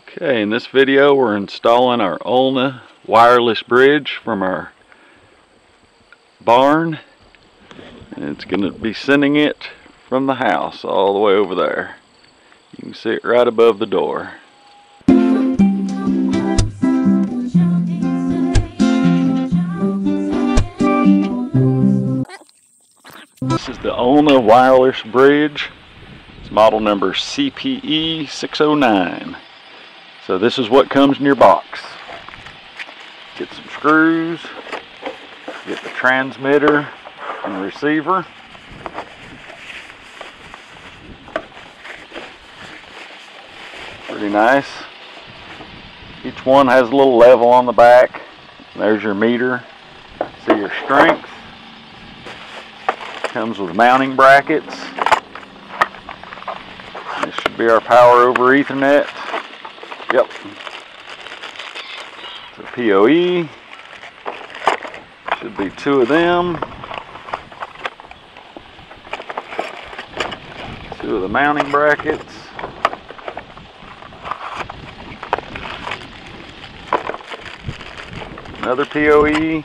Okay, in this video we're installing our Ulna wireless bridge from our barn, and it's going to be sending it from the house all the way over there. You can see it right above the door. This is the Ulna wireless bridge. It's model number CPE 609. So this is what comes in your box. Get some screws, get the transmitter and the receiver. Pretty nice. Each one has a little level on the back. There's your meter. See your strength. Comes with mounting brackets. This should be our power over Ethernet. Yep. The PoE. Should be two of them. Two of the mounting brackets. Another PoE.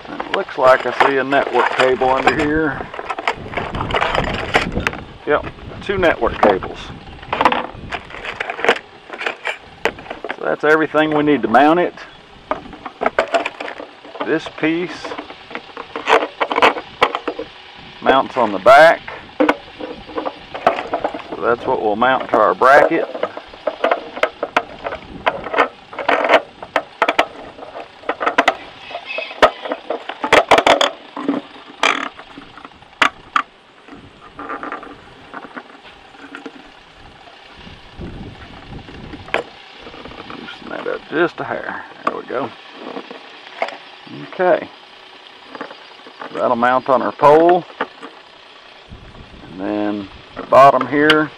It looks like I see a network cable under here. Yep, two network cables. So that's everything we need to mount it. This piece mounts on the back. So that's what we'll mount to our bracket. That up just a hair. There we go. Okay. That'll mount on our pole. And then the bottom here,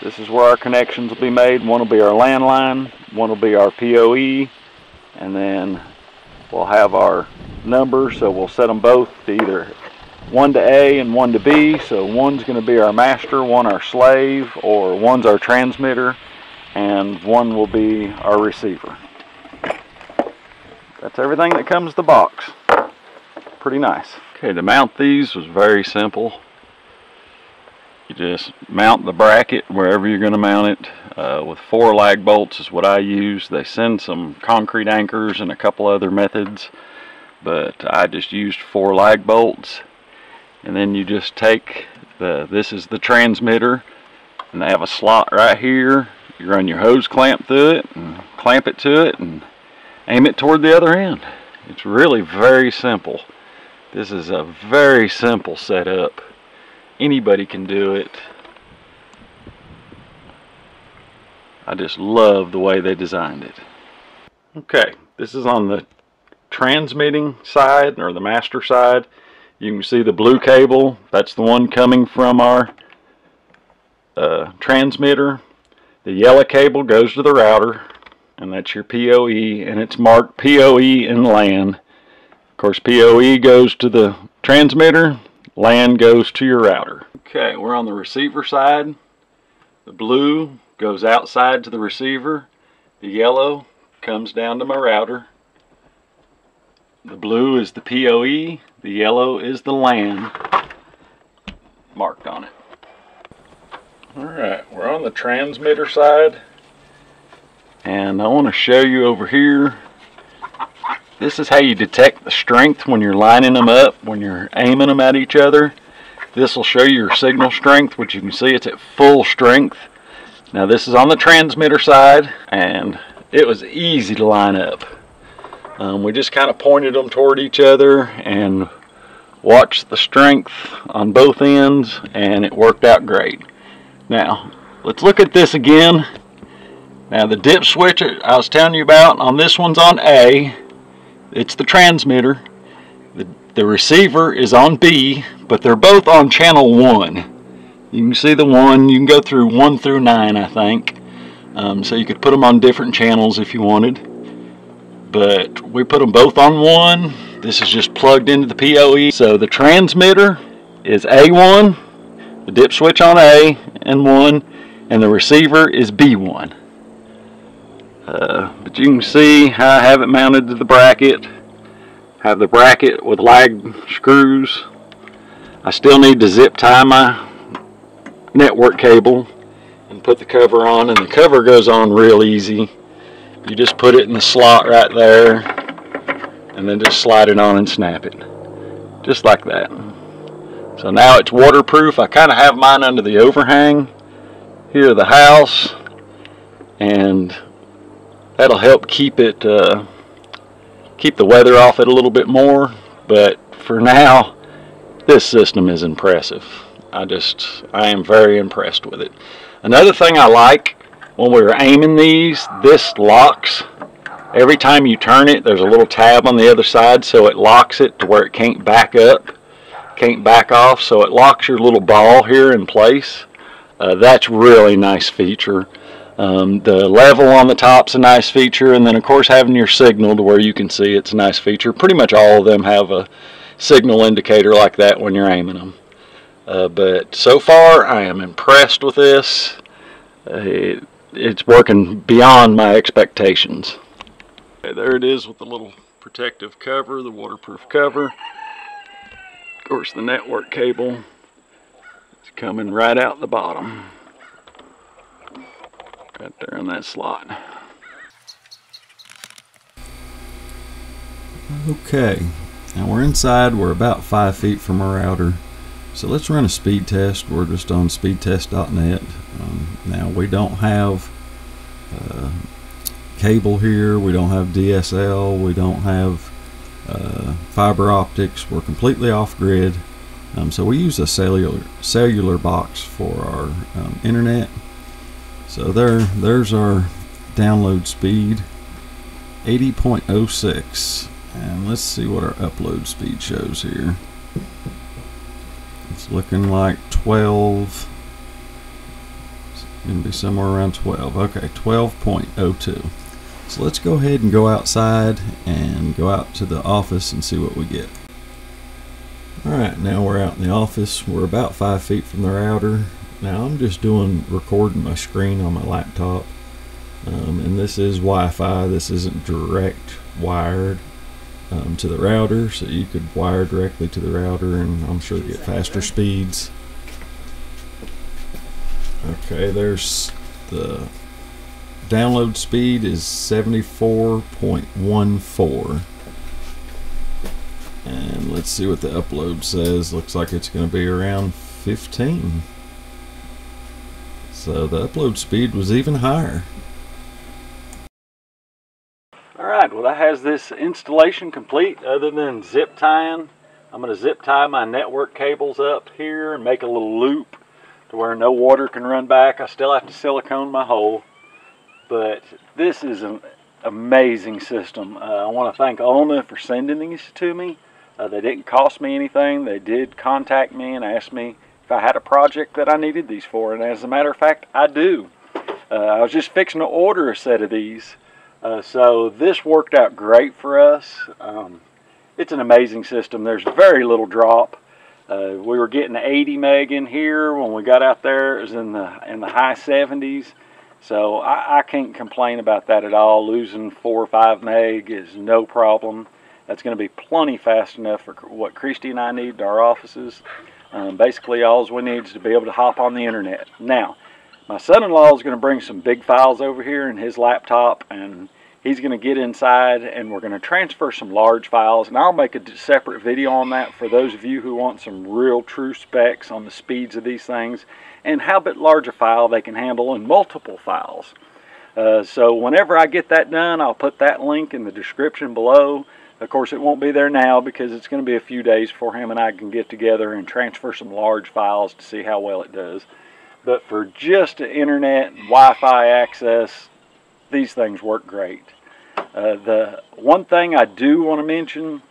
this is where our connections will be made. One will be our landline, one will be our PoE, and then we'll have our numbers, so we'll set them both to either one to A and one to B. So one's going to be our master, one our slave, or one's our transmitter, and one will be our receiver. That's everything that comes in the box. Pretty nice. Okay, to mount these was very simple. You just mount the bracket wherever you're going to mount it. With 4 lag bolts is what I use. They send some concrete anchors and a couple other methods, but I just used 4 lag bolts. And then you just take this is the transmitter, and they have a slot right here. You run your hose clamp through it and clamp it to it and aim it toward the other end. It's really very simple. This is a very simple setup. Anybody can do it. I just love the way they designed it. Okay, this is on the transmitting side, or the master side. You can see the blue cable. That's the one coming from our transmitter. The yellow cable goes to the router, and that's your PoE, and it's marked PoE and LAN. Of course, PoE goes to the transmitter, LAN goes to your router. Okay, we're on the receiver side. The blue goes outside to the receiver. The yellow comes down to my router. The blue is the PoE, the yellow is the LAN marked on it. Alright, we're on the transmitter side, and I want to show you over here. This is how you detect the strength when you're lining them up, when you're aiming them at each other. This will show you your signal strength, which you can see it's at full strength. Now this is on the transmitter side, and it was easy to line up. We just kind of pointed them toward each other and watched the strength on both ends, and it worked out great. Now, let's look at this again. Now, the dip switch I was telling you about, on this one's on A. It's the transmitter. The receiver is on B, but they're both on channel 1. You can see the 1. You can go through 1 through 9, I think. So you could put them on different channels if you wanted. But we put them both on 1. This is just plugged into the PoE. So the transmitter is A1, the dip switch on A and 1, and the receiver is B1. But you can see how I have it mounted to the bracket. Have the bracket with lag screws. I still need to zip tie my network cable and put the cover on, and the cover goes on real easy. You just put it in the slot right there and then just slide it on and snap it, just like that. So now it's waterproof. I kind of have mine under the overhang here of the house, and that'll help keep it keep the weather off it a little bit more. But for now, this system is impressive. I am very impressed with it. Another thing I like, when we were aiming these, this locks. Every time you turn it, there's a little tab on the other side, so it locks it to where it can't back up, can't back off, so it locks your little ball here in place. That's really nice feature. The level on the top's a nice feature, and then of course having your signal to where you can see it's a nice feature. Pretty much all of them have a signal indicator like that when you're aiming them. But so far I am impressed with this. It's working beyond my expectations. Okay, there it is with the little protective cover, the waterproof cover. Of course the network cable is coming right out the bottom. Right there in that slot. Okay, now we're inside. We're about 5 feet from our router. So let's run a speed test. We're just on speedtest.net. Now we don't have cable here. We don't have DSL. We don't have fiber optics. We're completely off grid. So we use a cellular box for our internet. So there's our download speed, 80.06, and let's see what our upload speed shows here. It's looking like 12. It's going to be somewhere around 12. Okay, 12.02. So let's go ahead and go outside and go out to the office and see what we get. Alright, now we're out in the office. We're about 5 feet from the router. Now I'm just recording my screen on my laptop, and this is Wi-Fi. This isn't direct wired to the router, so you could wire directly to the router and I'm sure get faster speeds. Okay, there's the download speed is 74.14, and let's see what the upload says. Looks like it's going to be around 15. So the upload speed was even higher. Alright, well that has this installation complete. Other than zip tying, I'm going to zip tie my network cables up here and make a little loop to where no water can run back. I still have to silicone my hole, but this is an amazing system. I want to thank Ulna for sending these to me. They didn't cost me anything. They did contact me and ask me if I had a project that I needed these for, and as a matter of fact, I do. I was just fixing to order a set of these, so this worked out great for us. It's an amazing system. There's very little drop. We were getting 80 meg in here. When we got out there, it was in the high 70s. So I can't complain about that at all. Losing 4 or 5 meg is no problem. That's going to be plenty fast enough for what Christy and I need to our offices. Basically all we need is to be able to hop on the internet. Now, my son-in-law is going to bring some big files over here in his laptop, and he's going to get inside and we're going to transfer some large files, and I'll make a separate video on that for those of you who want some real true specs on the speeds of these things and how bit large a file they can handle in multiple files. So whenever I get that done, I'll put that link in the description below. Of course, it won't be there now because it's going to be a few days before him and I can get together and transfer some large files to see how well it does. But for just the internet and Wi-Fi access, these things work great. The one thing I do want to mention,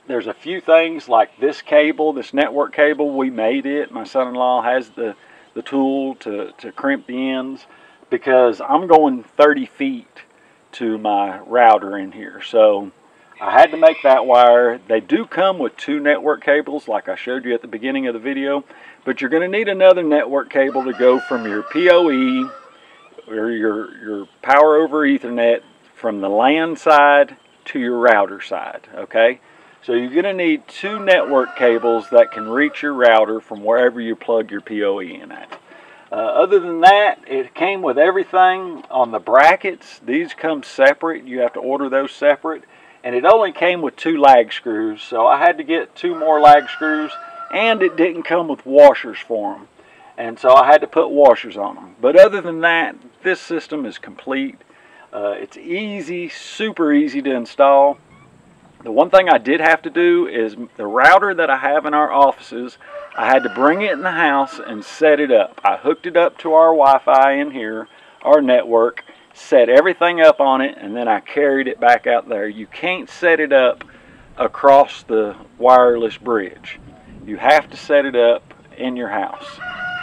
there's a few things like this cable, this network cable, we made it. My son-in-law has the tool to crimp the ends because I'm going 30 feet to my router in here. So I had to make that wire. They do come with 2 network cables like I showed you at the beginning of the video, but you're going to need another network cable to go from your PoE or your power over Ethernet from the LAN side to your router side, okay? So you're going to need 2 network cables that can reach your router from wherever you plug your PoE in at. Other than that, it came with everything on the brackets. These come separate. You have to order those separate. And it only came with 2 lag screws, so I had to get 2 more lag screws, and it didn't come with washers for them. And so I had to put washers on them. But other than that, this system is complete. It's easy, super easy to install. The one thing I did have to do is the router that I have in our offices, I had to bring it in the house and set it up. I hooked it up to our Wi-Fi in here, our network, set everything up on it, and then I carried it back out there. You can't set it up across the wireless bridge. You have to set it up in your house.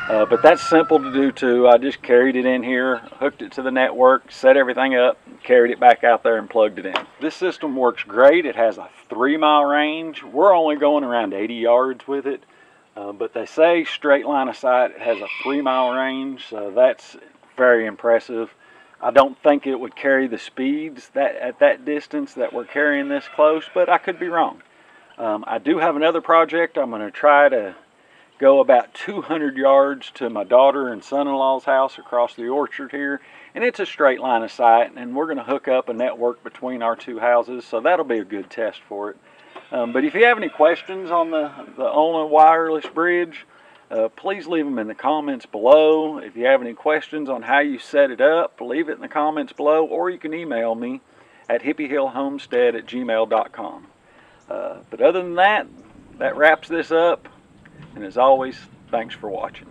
But that's simple to do too. I just carried it in here, hooked it to the network, set everything up, carried it back out there and plugged it in. This system works great. It has a 3-mile range. We're only going around 80 yards with it, but they say straight line of sight it has a 3-mile range, so that's very impressive. I don't think it would carry the speeds at that distance that we're carrying this close, but I could be wrong. I do have another project. I'm going to try to go about 200 yards to my daughter and son-in-law's house across the orchard here, and it's a straight line of sight, and we're going to hook up a network between our 2 houses, so that'll be a good test for it. But if you have any questions on the Ulna wireless bridge, please leave them in the comments below. If you have any questions on how you set it up, leave it in the comments below, or you can email me at hippiehillhomestead@gmail.com. But other than that, that wraps this up. And as always, thanks for watching.